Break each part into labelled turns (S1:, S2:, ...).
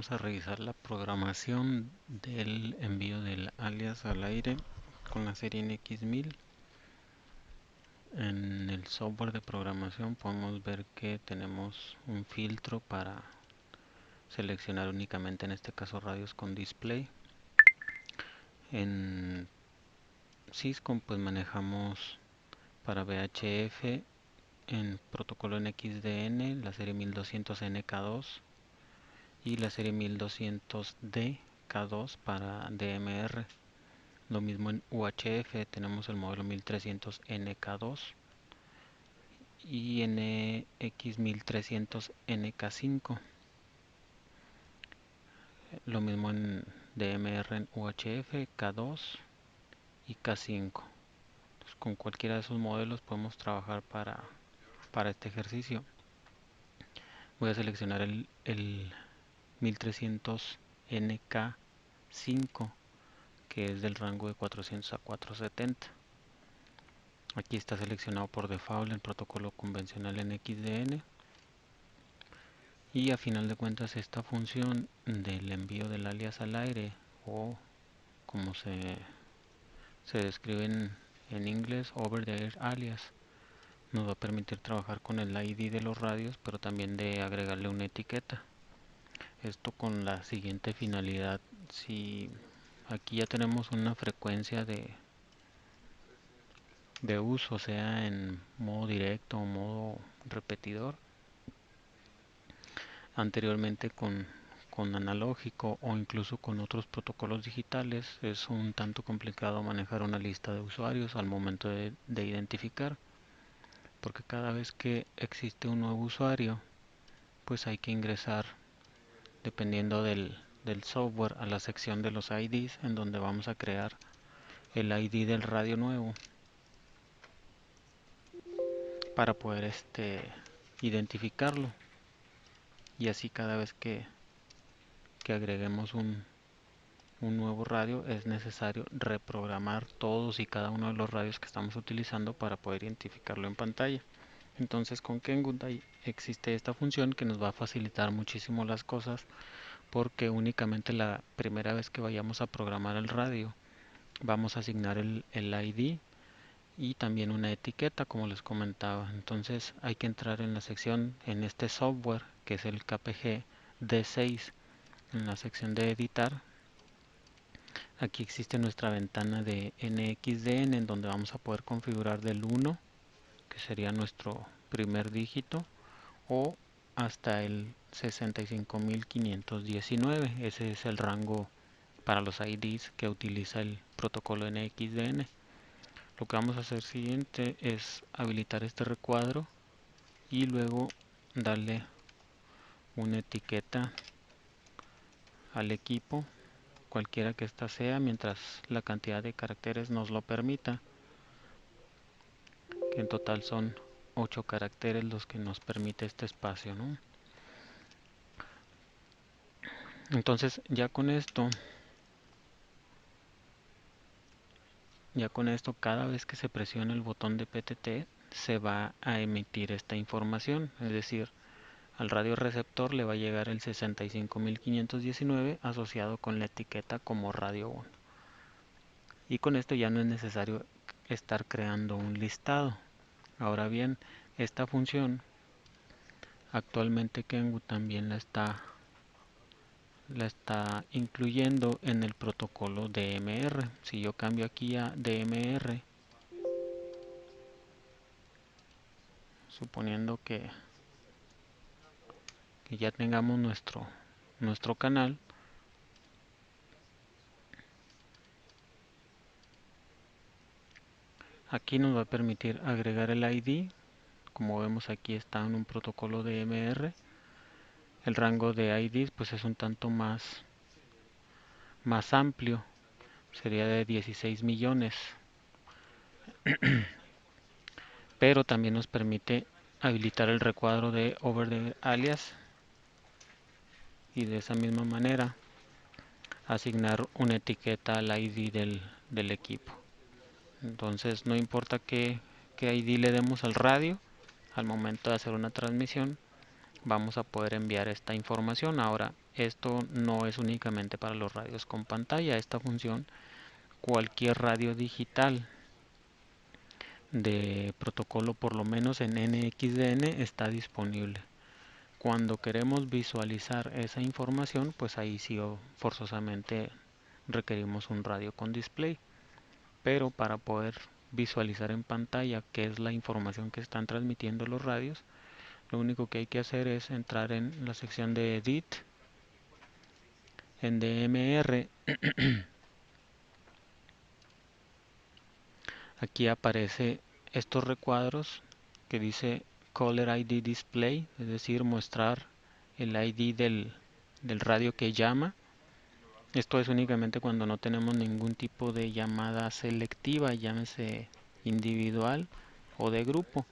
S1: vamos a revisar la programación del envío del alias al aire con la serie NX1000. En el software de programación podemos ver que tenemos un filtro para seleccionar únicamente, en este caso, radios con display. En Syscom pues manejamos para VHF en protocolo NXDN la serie 1200NK2 y la serie 1200D K2 para DMR. Lo mismo en UHF, tenemos el modelo 1300NK2 y NX 1300NK5. Lo mismo en DMR en UHF, K2 y K5. Entonces, con cualquiera de esos modelos podemos trabajar para este ejercicio. Voy a seleccionar el 1300NK5, que es del rango de 400 a 470. Aquí está seleccionado por default el protocolo convencional NXDN. Y a final de cuentas, esta función del envío del alias al aire, o como se describe en inglés, over the air alias, nos va a permitir trabajar con el ID de los radios, pero también de agregarle una etiqueta. Esto con la siguiente finalidad: si aquí ya tenemos una frecuencia de uso, sea en modo directo o modo repetidor, anteriormente con analógico o incluso con otros protocolos digitales, es un tanto complicado manejar una lista de usuarios al momento de identificar, porque cada vez que existe un nuevo usuario, pues hay que ingresar, dependiendo del software, a la sección de los IDs, en donde vamos a crear el ID del radio nuevo para poder identificarlo. Y así cada vez que agreguemos un nuevo radio, es necesario reprogramar todos y cada uno de los radios que estamos utilizando para poder identificarlo en pantalla. Entonces, con Kenwood existe esta función que nos va a facilitar muchísimo las cosas, porque únicamente la primera vez que vayamos a programar el radio vamos a asignar el ID y también una etiqueta, como les comentaba. Entonces hay que entrar en la sección, en este software que es el KPG D6, en la sección de editar. Aquí existe nuestra ventana de NXDN, en donde vamos a poder configurar del 1, que sería nuestro primer dígito, o hasta el 65519. Ese es el rango para los IDs que utiliza el protocolo NXDN. Lo que vamos a hacer siguiente es habilitar este recuadro y luego darle una etiqueta al equipo, cualquiera que ésta sea, mientras la cantidad de caracteres nos lo permita, que en total son 8 caracteres los que nos permite este espacio, ¿no? Entonces ya con esto, cada vez que se presione el botón de PTT se va a emitir esta información, es decir, al radio receptor le va a llegar el 65519 asociado con la etiqueta como radio 1. Y con esto ya no es necesario estar creando un listado. Ahora bien, esta función actualmente Kenwood también la está incluyendo en el protocolo DMR. Si yo cambio aquí a DMR, suponiendo que ya tengamos nuestro canal, aquí nos va a permitir agregar el ID. Como vemos, aquí está en un protocolo DMR. El rango de IDs pues es un tanto más amplio, sería de 16 millones, pero también nos permite habilitar el recuadro de over the alias y de esa misma manera asignar una etiqueta al ID del equipo. Entonces no importa qué ID le demos al radio, al momento de hacer una transmisión vamos a poder enviar esta información. Ahora, esto no es únicamente para los radios con pantalla. Esta función, cualquier radio digital de protocolo, por lo menos en NXDN, está disponible. Cuando queremos visualizar esa información, pues ahí sí forzosamente requerimos un radio con display. Pero para poder visualizar en pantalla qué es la información que están transmitiendo los radios, lo único que hay que hacer es entrar en la sección de Edit, en DMR. Aquí aparece estos recuadros que dice Caller ID Display, es decir, mostrar el ID del radio que llama. Esto es únicamente cuando no tenemos ningún tipo de llamada selectiva, llámese individual o de grupo.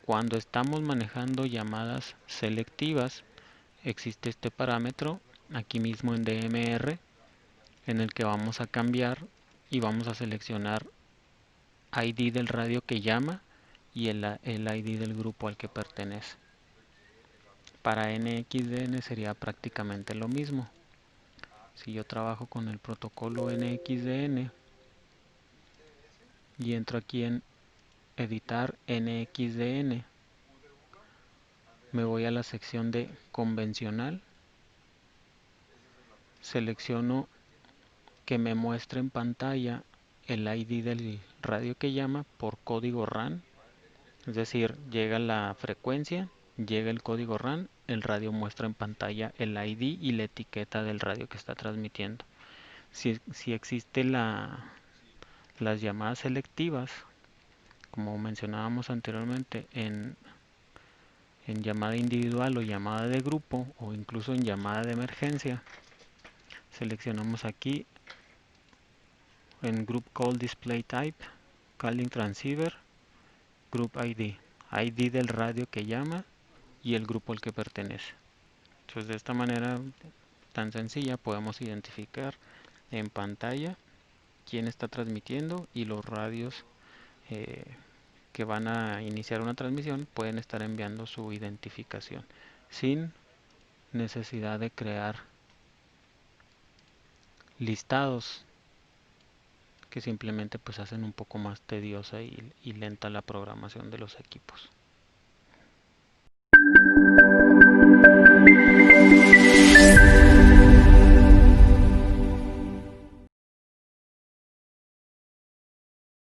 S1: Cuando estamos manejando llamadas selectivas, existe este parámetro aquí mismo en DMR, en el que vamos a cambiar y vamos a seleccionar ID del radio que llama y el ID del grupo al que pertenece. Para NXDN sería prácticamente lo mismo. Si yo trabajo con el protocolo NXDN y entro aquí en editar NXDN, me voy a la sección de convencional, selecciono que me muestre en pantalla el ID del radio que llama por código RAN, es decir, llega la frecuencia, llega el código RAN, el radio muestra en pantalla el ID y la etiqueta del radio que está transmitiendo. Si existe las llamadas selectivas, como mencionábamos anteriormente, en llamada individual o llamada de grupo o incluso en llamada de emergencia, seleccionamos aquí en Group Call Display Type, Calling Transceiver, Group ID, ID del radio que llama y el grupo al que pertenece. Entonces de esta manera tan sencilla podemos identificar en pantalla quién está transmitiendo y los radios eh, que van a iniciar una transmisión pueden estar enviando su identificación sin necesidad de crear listados que simplemente pues hacen un poco más tediosa y lenta la programación de los equipos.